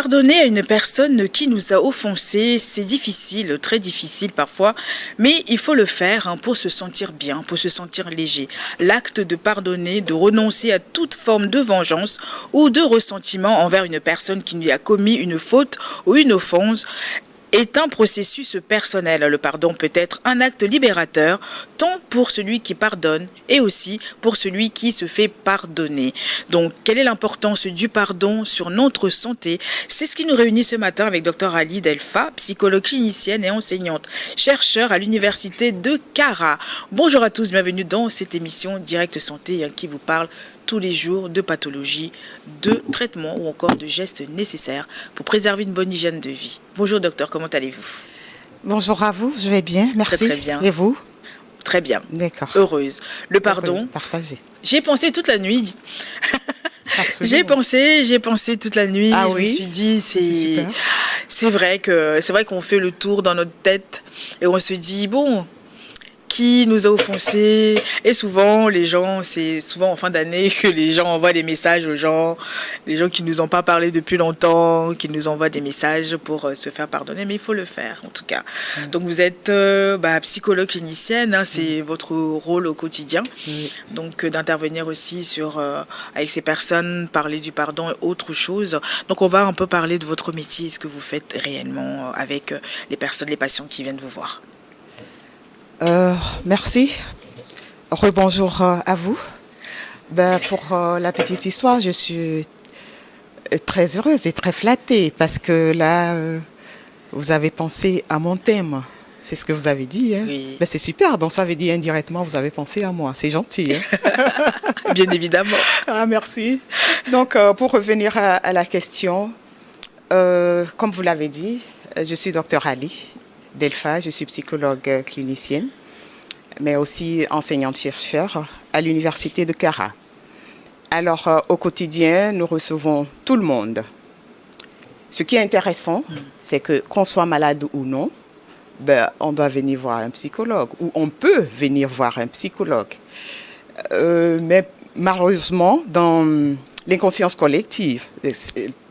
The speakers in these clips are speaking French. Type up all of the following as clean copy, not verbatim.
Pardonner à une personne qui nous a offensés, c'est difficile, très difficile parfois, mais il faut le faire pour se sentir bien, pour se sentir léger. L'acte de pardonner, de renoncer à toute forme de vengeance ou de ressentiment envers une personne qui lui a commis une faute ou une offense est un processus personnel. Le pardon peut être un acte libérateur, tant pour celui qui pardonne et aussi pour celui qui se fait pardonner. Donc, quelle est l'importance du pardon sur notre santé? C'est ce qui nous réunit ce matin avec Dr Ali Delfa, psychologue clinicienne et enseignante, chercheur à l'université de Cara. Bonjour à tous, bienvenue dans cette émission Direct Santé qui vous parle tous les jours de pathologies, de traitements ou encore de gestes nécessaires pour préserver une bonne hygiène de vie. Bonjour docteur, comment allez-vous? Bonjour à vous, je vais bien, merci. Très bien. Et vous? Très bien. D'accord. Heureuse. Le pardon. Partagé. J'ai pensé toute la nuit. J'ai pensé toute la nuit. Ah je me suis dit, c'est vrai qu'on fait le tour dans notre tête et on se dit bon, qui nous a offensés? Et souvent, les gens, c'est souvent en fin d'année que les gens envoient des messages aux gens, les gens qui nous ont pas parlé depuis longtemps, qui nous envoient des messages pour se faire pardonner, mais il faut le faire, en tout cas. Donc, vous êtes psychologue clinicienne, c'est votre rôle au quotidien, donc d'intervenir aussi avec ces personnes, parler du pardon et autre chose. Donc, on va un peu parler de votre métier, ce que vous faites réellement avec les personnes, les patients qui viennent vous voir. Merci. Rebonjour à vous. Pour la petite histoire, je suis très heureuse et très flattée parce que là, vous avez pensé à mon thème. C'est ce que vous avez dit. Oui. C'est super. Donc ça veut dire indirectement, vous avez pensé à moi. C'est gentil. Bien évidemment. Ah, merci. Donc, pour revenir à la question, comme vous l'avez dit, je suis docteur Ali Delfa, je suis psychologue clinicienne, mais aussi enseignante-chercheur à l'université de Cara. Alors, au quotidien, nous recevons tout le monde. Ce qui est intéressant, c'est que qu'on soit malade ou non, on doit venir voir un psychologue, ou on peut venir voir un psychologue. Mais malheureusement, dans l'inconscience collective,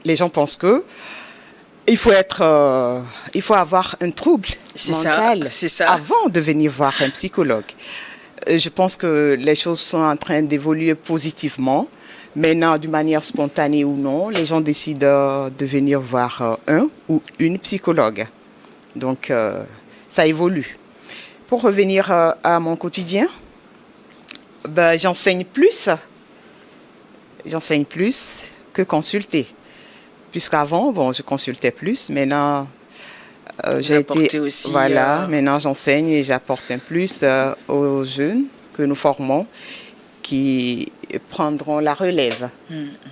les gens pensent que il faut avoir un trouble mental avant de venir voir un psychologue. Je pense que les choses sont en train d'évoluer positivement. Maintenant, d'une manière spontanée ou non, les gens décident de venir voir un ou une psychologue. Donc, ça évolue. Pour revenir à mon quotidien, j'enseigne plus que consulter. Puisqu'avant, je consultais plus. Maintenant, maintenant j'enseigne et j'apporte un plus aux jeunes que nous formons qui prendront la relève.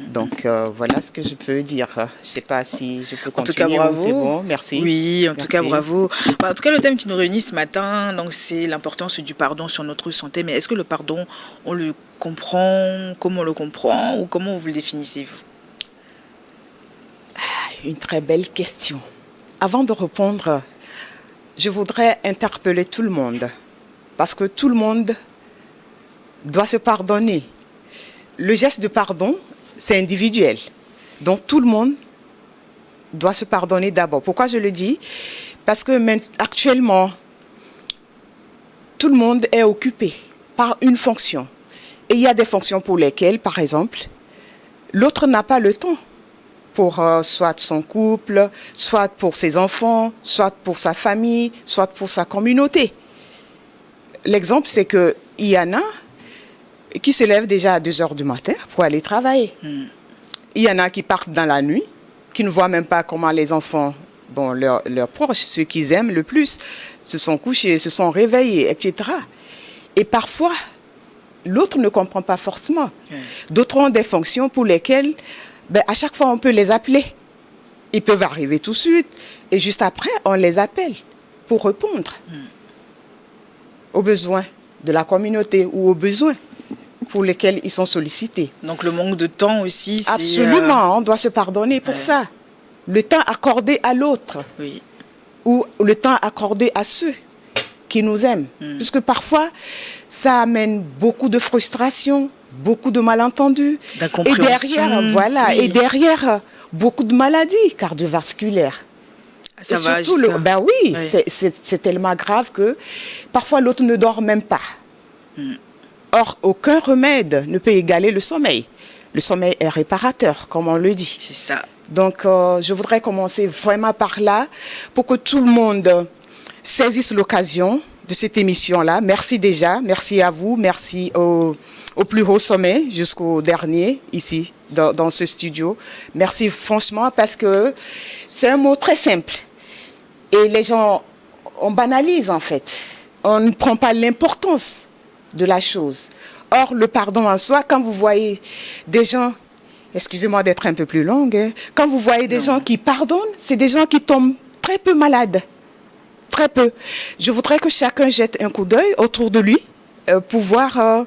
Donc, voilà ce que je peux dire. Je ne sais pas si je peux continuer. En tout cas, bravo. C'est bon, merci. Oui, en tout cas, bravo. En tout cas, le thème qui nous réunit ce matin, donc, c'est l'importance du pardon sur notre santé. Mais est-ce que le pardon, on le comprend? Comment on le comprend? Ou comment vous le définissez-vous? Une très belle question. Avant de répondre, je voudrais interpeller tout le monde, parce que tout le monde doit se pardonner. Le geste de pardon, c'est individuel. Donc tout le monde doit se pardonner d'abord. Pourquoi je le dis? Parce que actuellement, tout le monde est occupé par une fonction. Et il y a des fonctions pour lesquelles, par exemple, l'autre n'a pas le temps. Pour soit son couple, soit pour ses enfants, soit pour sa famille, soit pour sa communauté. L'exemple, c'est qu'il y en a qui se lèvent déjà à 2 heures du matin pour aller travailler. Il y en a qui partent dans la nuit, qui ne voient même pas comment les enfants, leurs proches, ceux qu'ils aiment le plus, se sont couchés, se sont réveillés, etc. Et parfois, l'autre ne comprend pas forcément. D'autres ont des fonctions pour lesquelles à chaque fois, on peut les appeler. Ils peuvent arriver tout de suite. Et juste après, on les appelle pour répondre aux besoins de la communauté ou aux besoins pour lesquels ils sont sollicités. Donc, le manque de temps aussi, c'est... Absolument, on doit se pardonner pour ça. Le temps accordé à l'autre. Oui. Ou le temps accordé à ceux qui nous aiment. Parce que parfois, ça amène beaucoup de frustration, beaucoup de malentendus. D'incompréhension. Et derrière, beaucoup de maladies cardiovasculaires. Ça Et va surtout, jusqu'à... ben oui, Oui. c'est tellement grave que parfois l'autre ne dort même pas. Or, aucun remède ne peut égaler le sommeil. Le sommeil est réparateur, comme on le dit. C'est ça. Donc, je voudrais commencer vraiment par là pour que tout le monde saisisse l'occasion de cette émission-là. Merci déjà, merci à vous, merci au plus haut sommet jusqu'au dernier ici dans ce studio. Merci franchement parce que c'est un mot très simple et les gens, on banalise en fait. On ne prend pas l'importance de la chose. Or, le pardon en soi, quand vous voyez des gens, excusez-moi d'être un peu plus longue, hein, quand vous voyez des gens qui pardonnent, c'est des gens qui tombent très peu malades. Très peu. Je voudrais que chacun jette un coup d'œil autour de lui pour voir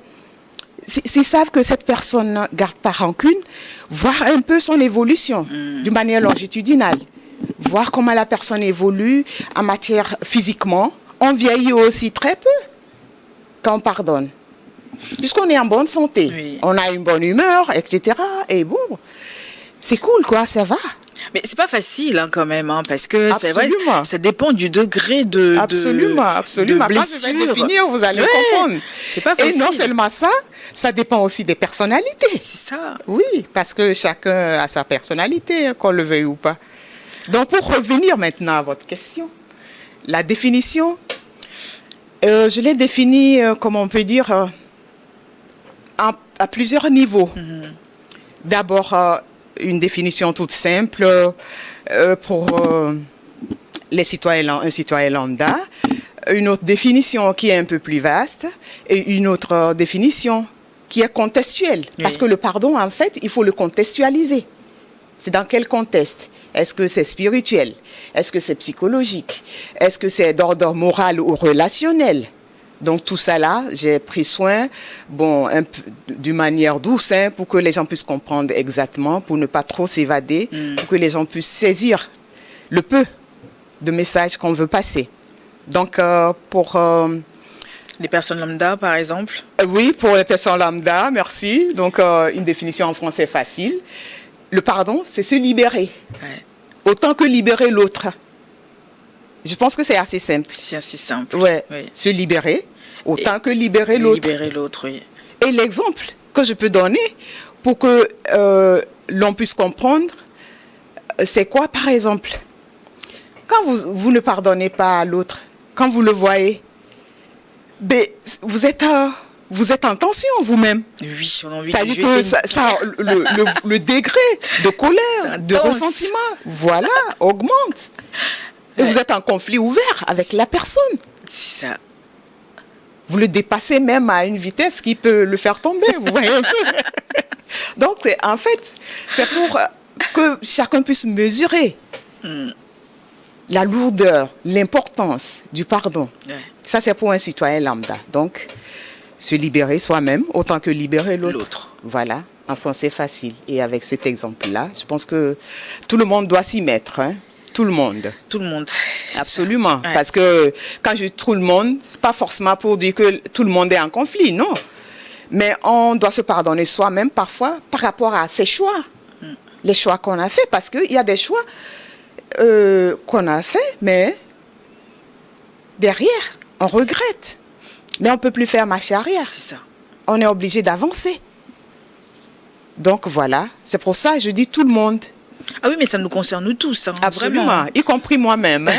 s'ils savent que cette personne ne garde pas rancune, voir un peu son évolution d'une manière longitudinale. Voir comment la personne évolue en matière physiquement. On vieillit aussi très peu quand on pardonne. Puisqu'on est en bonne santé, Oui. on a une bonne humeur, etc. Et bon, c'est cool quoi, ça va. Mais c'est pas facile quand même, parce que c'est vrai, Absolument. ça dépend du degré de Absolument, absolument. de Quand je vais blessure. définir, vous allez Ouais, comprendre. c'est pas Et facile. non seulement ça, ça dépend aussi des personnalités. C'est ça. Oui, parce que chacun a sa personnalité, qu'on le veuille ou pas. Donc, pour revenir maintenant à votre question, la définition, je l'ai définie, comment on peut dire, à plusieurs niveaux. D'abord, une définition toute simple pour un citoyen lambda, une autre définition qui est un peu plus vaste et une autre définition qui est contextuelle. Oui. Parce que le pardon, en fait, il faut le contextualiser. C'est dans quel contexte? Est-ce que c'est spirituel? Est-ce que c'est psychologique? Est-ce que c'est d'ordre moral ou relationnel? Donc tout ça là, j'ai pris soin, bon, un peu d'une manière douce, pour que les gens puissent comprendre exactement, pour ne pas trop s'évader, pour que les gens puissent saisir le peu de messages qu'on veut passer. Donc pour Les personnes lambda, par exemple. oui, pour les personnes lambda, merci. Donc une définition en français facile. Le pardon, c'est se libérer, Ouais, autant que libérer l'autre. Je pense que c'est assez simple. c'est assez simple. Ouais, Oui. se libérer, autant que libérer l'autre. Libérer l'autre, oui. Et l'exemple que je peux donner pour que l'on puisse comprendre, c'est quoi par exemple? Quand vous ne pardonnez pas à l'autre, quand vous le voyez, ben, vous êtes en tension vous-même. Oui, on a envie Ça de dit jeter que une- le degré de C'est colère, de intense. ressentiment, voilà, augmente. Et vous êtes en conflit ouvert avec la personne. C'est ça. Vous le dépassez même à une vitesse qui peut le faire tomber, vous voyez un peu. Donc, en fait, c'est pour que chacun puisse mesurer la lourdeur, l'importance du pardon. Ouais. Ça, c'est pour un citoyen lambda. Donc, se libérer soi-même autant que libérer l'autre. Voilà, en français facile. Et avec cet exemple-là, je pense que tout le monde doit s'y mettre. Tout le monde. Tout le monde. Absolument. Ouais. Parce que quand je dis tout le monde, c'est pas forcément pour dire que tout le monde est en conflit, non. Mais on doit se pardonner soi-même parfois par rapport à ses choix. Les choix qu'on a faits. Parce qu'il y a des choix qu'on a faits, mais derrière, on regrette. Mais on ne peut plus faire marche arrière. C'est ça. On est obligé d'avancer. Donc voilà, c'est pour ça que je dis tout le monde. Ah oui, mais ça nous concerne tous. Absolument, Vraiment. y compris moi-même.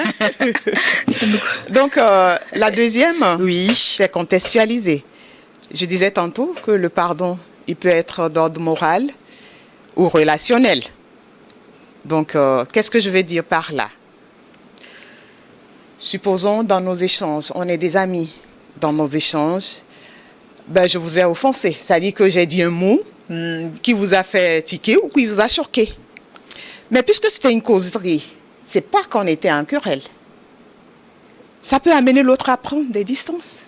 Donc, la deuxième, Oui. c'est contextualiser. Je disais tantôt que le pardon, il peut être d'ordre moral ou relationnel. Donc, qu'est-ce que je veux dire par là? Supposons dans nos échanges, on est des amis. Dans nos échanges, ben, je vous ai offensé. C'est-à-dire que j'ai dit un mot qui vous a fait tiquer ou qui vous a choqué. Mais puisque c'était une causerie, c'est pas qu'on était en querelle. Ça peut amener l'autre à prendre des distances,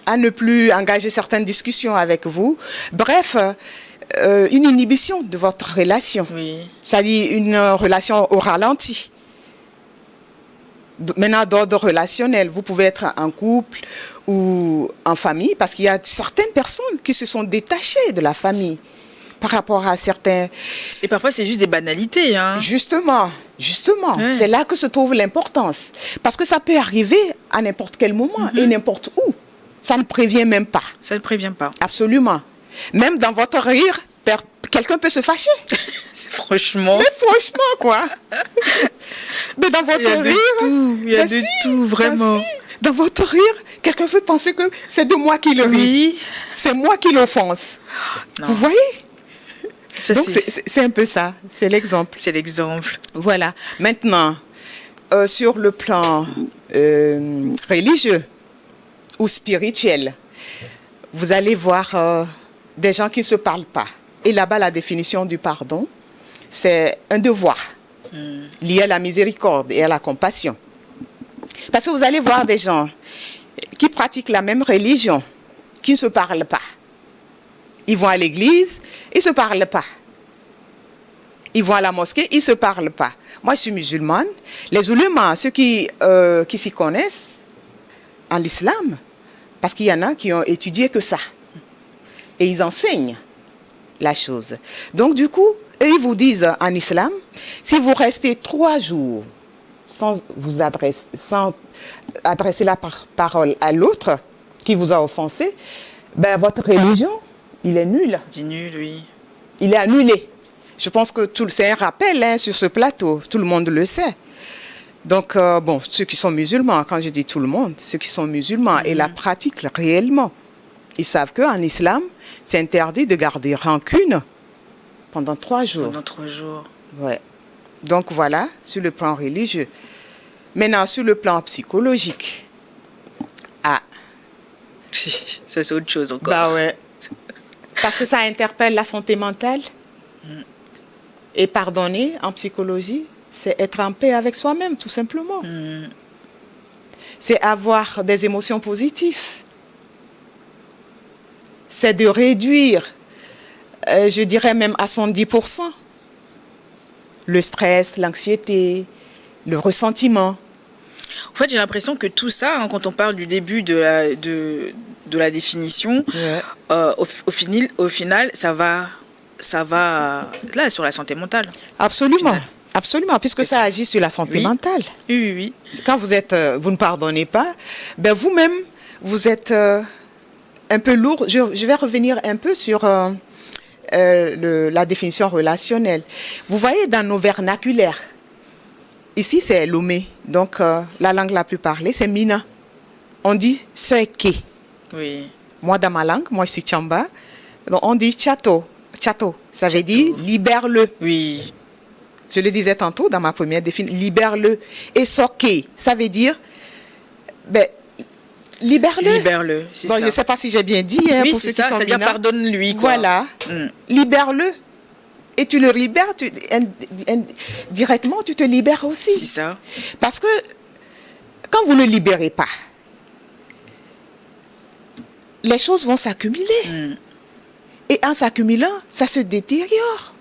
à ne plus engager certaines discussions avec vous. Bref, une inhibition de votre relation. Oui. C'est-à-dire une relation au ralenti. Maintenant, d'ordre relationnel, vous pouvez être en couple ou en famille, parce qu'il y a certaines personnes qui se sont détachées de la famille. par rapport à certains... Et parfois, c'est juste des banalités. Hein. Justement, ouais. C'est là que se trouve l'importance. Parce que ça peut arriver à n'importe quel moment et n'importe où. Ça ne prévient même pas. Ça ne prévient pas. Absolument. Même dans votre rire, quelqu'un peut se fâcher. Franchement. Mais franchement, quoi. Mais dans votre rire... Il y a de tout, vraiment. Dans votre rire, quelqu'un peut penser que c'est de moi qui le rit. Oui. C'est moi qui l'offense. Vous voyez? Ça, donc, c'est un peu ça. C'est l'exemple. C'est l'exemple. Voilà. Maintenant, sur le plan religieux ou spirituel, vous allez voir des gens qui ne se parlent pas. Et là-bas, la définition du pardon, c'est un devoir lié à la miséricorde et à la compassion. Parce que vous allez voir des gens qui pratiquent la même religion, qui ne se parlent pas. Ils vont à l'église, ils ne se parlent pas. Ils vont à la mosquée, ils ne se parlent pas. Moi, je suis musulmane. Les oulémas, ceux qui s'y connaissent en l'islam, parce qu'il y en a qui ont étudié que ça. Et ils enseignent la chose. Donc, du coup, eux, ils vous disent en islam, si vous restez 3 jours sans adresser la parole à l'autre qui vous a offensé, ben, votre religion, il est nul. Il est nul, oui. Il est annulé. Je pense que c'est un rappel sur ce plateau. Tout le monde le sait. Donc, bon, ceux qui sont musulmans, quand je dis tout le monde, ceux qui sont musulmans et la pratiquent réellement, ils savent qu'en islam, c'est interdit de garder rancune pendant 3 jours. Pendant 3 jours. Ouais. Donc, voilà, sur le plan religieux. Maintenant, sur le plan psychologique. Ah. Ça, c'est autre chose encore. Bah ouais. Parce que ça interpelle la santé mentale. Et pardonner en psychologie, c'est être en paix avec soi-même, tout simplement. C'est avoir des émotions positives. C'est de réduire, je dirais même à 110%, le stress, l'anxiété, le ressentiment. En fait, j'ai l'impression que tout ça, hein, quand on parle du début de la définition, au final, ça va là sur la santé mentale. Absolument, absolument, puisque ça agit sur la santé mentale. Oui. Quand vous ne pardonnez pas, ben vous-même, vous êtes un peu lourd. Je vais revenir un peu sur la définition relationnelle. Vous voyez, dans nos vernaculaires, ici c'est Lomé, donc la langue la plus parlée, c'est Mina. On dit Seke. Oui. Moi, dans ma langue, moi je suis Tchamba, donc on dit Chato. Chato, ça veut dire libère-le. Oui. Je le disais tantôt dans ma première définition, libère-le. Et Soke, ça veut dire, ben, libère-le. Libère-le, c'est ça. Je ne sais pas si j'ai bien dit. Hein, oui, pour c'est ceux ça, qui sont c'est-à-dire pardonne-lui. Quoi. Voilà, libère-le. Et tu le libères, directement, tu te libères aussi. C'est ça. Parce que quand vous ne le libérez pas, les choses vont s'accumuler. Et en s'accumulant, ça se détériore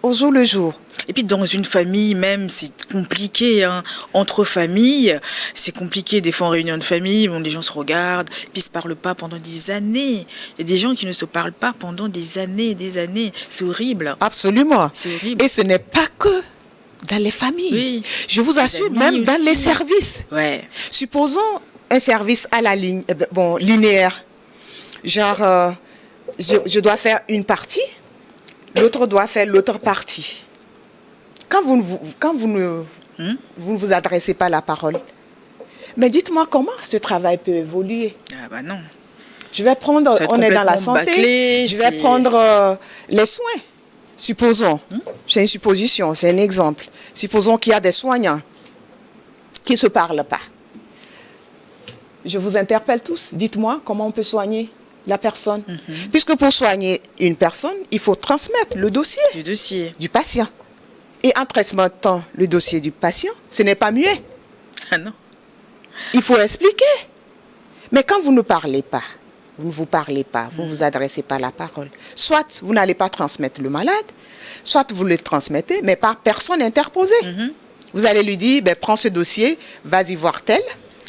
au jour le jour. Et puis dans une famille même, c'est compliqué. Hein. Entre familles, c'est compliqué. Des fois en réunion de famille, bon, les gens se regardent, puis ils ne se parlent pas pendant des années. Il y a des gens qui ne se parlent pas pendant des années et des années. C'est horrible. Absolument. C'est horrible. Et ce n'est pas que dans les familles. Oui. Je vous assure, même dans les services. Ouais. Supposons un service à la ligne, linéaire. Genre... Je dois faire une partie, l'autre doit faire l'autre partie. Quand vous ne vous adressez pas la parole, mais dites-moi comment ce travail peut évoluer. Ah bah non. Je vais prendre, on est dans la santé, je vais prendre les soins. Supposons, c'est une supposition, c'est un exemple. Supposons qu'il y a des soignants qui ne se parlent pas. Je vous interpelle tous, dites-moi comment on peut soigner la personne. Puisque pour soigner une personne, il faut transmettre le dossier du patient. Et en transmettant le dossier du patient, ce n'est pas muet. Ah non. Il faut expliquer. Mais quand vous ne parlez pas, vous ne vous parlez pas, vous ne vous adressez pas la parole, soit vous n'allez pas transmettre le malade, soit vous le transmettez, mais par personne interposée. Vous allez lui dire, prends ce dossier, vas-y voir tel.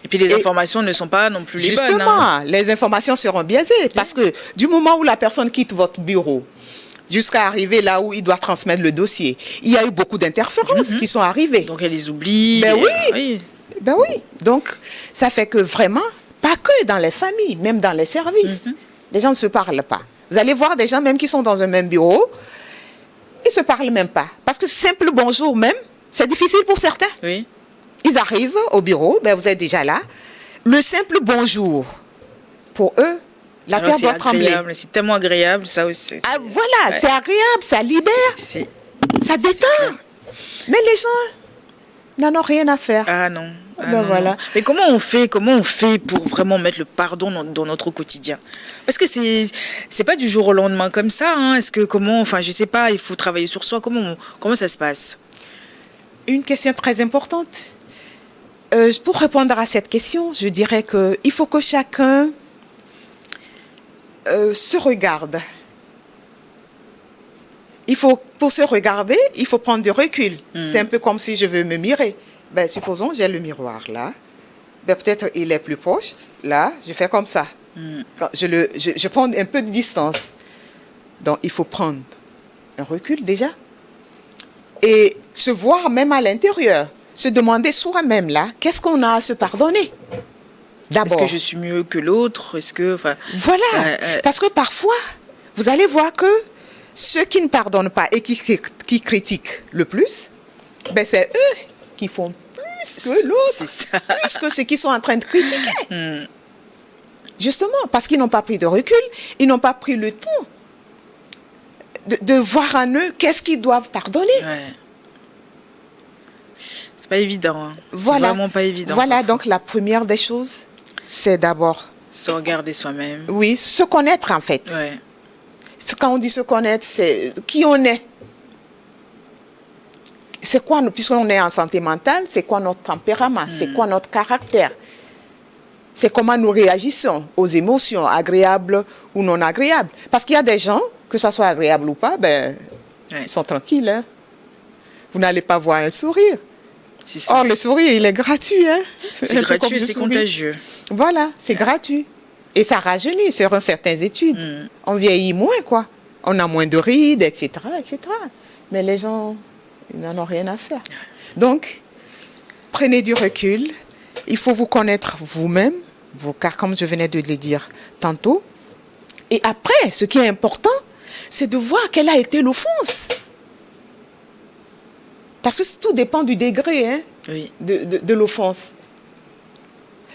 Et puis les informations ne sont pas non plus les bonnes. Justement, les informations seront biaisées parce que du moment où la personne quitte votre bureau, jusqu'à arriver là où il doit transmettre le dossier. Il y a eu beaucoup d'interférences qui sont arrivées. Donc elle les oublie. Ben oui. Oui. Ben oui. Donc, ça fait que vraiment, pas que dans les familles, même dans les services, les gens ne se parlent pas. Vous allez voir des gens même qui sont dans un même bureau, ils ne se parlent même pas. Parce que simple bonjour même, c'est difficile pour certains. Oui. Ils arrivent au bureau, ben vous êtes déjà là. Le simple bonjour, pour eux, la terre doit trembler. C'est tellement agréable, ça aussi. Ah, voilà, c'est agréable, ça libère, ça détend. Mais les gens n'en ont rien à faire. Ah non. Ah, ben non, voilà. non. Mais comment on fait pour vraiment mettre le pardon dans notre quotidien? Parce que c'est pas du jour au lendemain comme ça. Hein. Est-ce que je sais pas, il faut travailler sur soi. Comment ça se passe? Une question très importante. Pour répondre à cette question, je dirais qu'il faut que chacun se regarde. Pour se regarder, il faut prendre du recul. C'est un peu comme si je veux me mirer. Ben, supposons j'ai le miroir là. Ben, peut-être il est plus proche. Là, je fais comme ça. Quand je prends un peu de distance. Donc, il faut prendre un recul déjà. Et se voir même à l'intérieur. Se demander soi-même là, qu'est-ce qu'on a à se pardonner? D'abord. Est-ce que je suis mieux que l'autre? Voilà. Parce que parfois, vous allez voir que ceux qui ne pardonnent pas et qui critiquent le plus, ben c'est eux qui font plus que l'autre, plus que ceux qui sont en train de critiquer. Justement, parce qu'ils n'ont pas pris de recul, ils n'ont pas pris le temps de voir en eux qu'est-ce qu'ils doivent pardonner. Ouais. C'est pas évident. Hein. Voilà. C'est vraiment pas évident. Voilà, donc la première des choses, c'est d'abord se regarder soi-même. Oui, se connaître en fait. Ouais. Quand on dit se connaître, c'est qui on est. C'est quoi, puisqu'on est en santé mentale, c'est quoi notre tempérament, c'est quoi notre caractère. C'est comment nous réagissons aux émotions, agréables ou non agréables. Parce qu'il y a des gens, que ça soit agréable ou pas, ils sont tranquilles. Hein. Vous n'allez pas voir un sourire. Or, le sourire, il est gratuit. Hein. C'est gratuit, c'est contagieux. Voilà, c'est gratuit. Et ça rajeunit sur certaines études. On vieillit moins, quoi. On a moins de rides, etc., etc. Mais les gens, ils n'en ont rien à faire. Donc, prenez du recul. Il faut vous connaître vous-même, car comme je venais de le dire tantôt. Et après, ce qui est important, c'est de voir quelle a été l'offense. Parce que tout dépend du degré hein, de l'offense.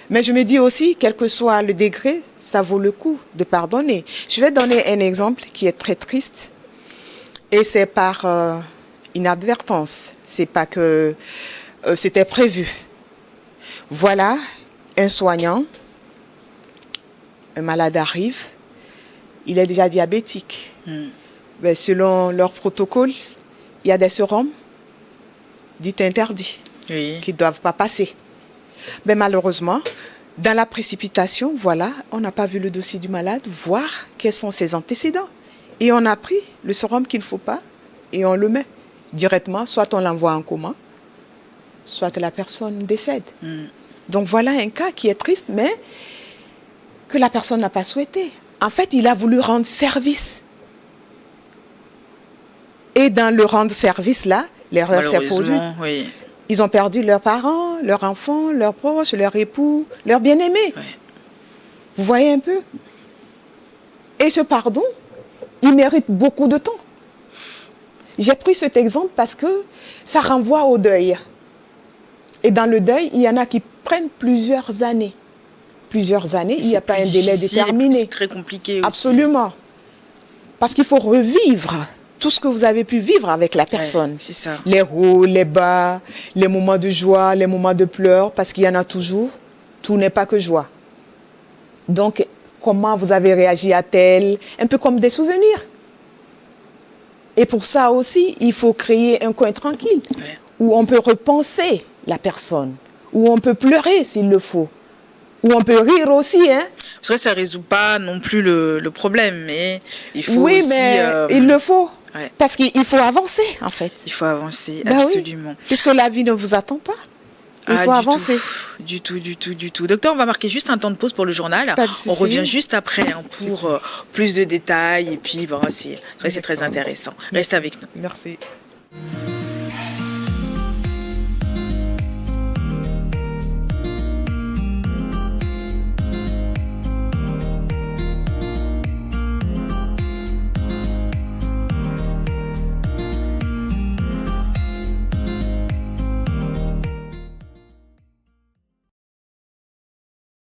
Mais je me dis aussi, quel que soit le degré, ça vaut le coup de pardonner. Je vais donner un exemple qui est très triste. Et c'est par inadvertance. C'est pas que c'était prévu. Voilà, un soignant, un malade arrive, il est déjà diabétique. Mais selon leur protocole, il y a des sérums dits interdits qui ne doivent pas passer. Mais malheureusement, dans la précipitation, voilà, on n'a pas vu le dossier du malade, voir quels sont ses antécédents. Et on a pris le sérum qu'il ne faut pas et on le met directement, soit on l'envoie en coma, soit la personne décède. Donc voilà un cas qui est triste, mais que la personne n'a pas souhaité. En fait, il a voulu rendre service. Et dans le rendre service, là, l'erreur s'est produite. Oui. Ils ont perdu leurs parents, leurs enfants, leurs proches, leurs époux, leurs bien-aimés. Oui. Vous voyez un peu? Et ce pardon, il mérite beaucoup de temps. J'ai pris cet exemple parce que ça renvoie au deuil. Et dans le deuil, il y en a qui prennent plusieurs années. Plusieurs années, il n'y a pas un délai déterminé. C'est très compliqué aussi. Absolument. Parce qu'il faut revivre tout ce que vous avez pu vivre avec la personne. C'est ça. Les hauts, les bas, les moments de joie, les moments de pleurs, parce qu'il y en a toujours. Tout n'est pas que joie. Donc, comment vous avez réagi à tel, un peu comme des souvenirs. Et pour ça aussi, il faut créer un coin tranquille, où on peut repenser la personne, où on peut pleurer s'il le faut, où on peut rire aussi. Hein. C'est vrai que ça ne résout pas non plus le problème, mais il faut aussi... Oui, mais il le faut, parce qu'il faut avancer, en fait. Il faut avancer, Ben absolument. Oui, puisque la vie ne vous attend pas. Il faut avancer. Du tout. Docteur, on va marquer juste un temps de pause pour le journal. On revient juste après pour plus de détails. Et puis, bon, c'est très intéressant. Reste avec nous. Merci.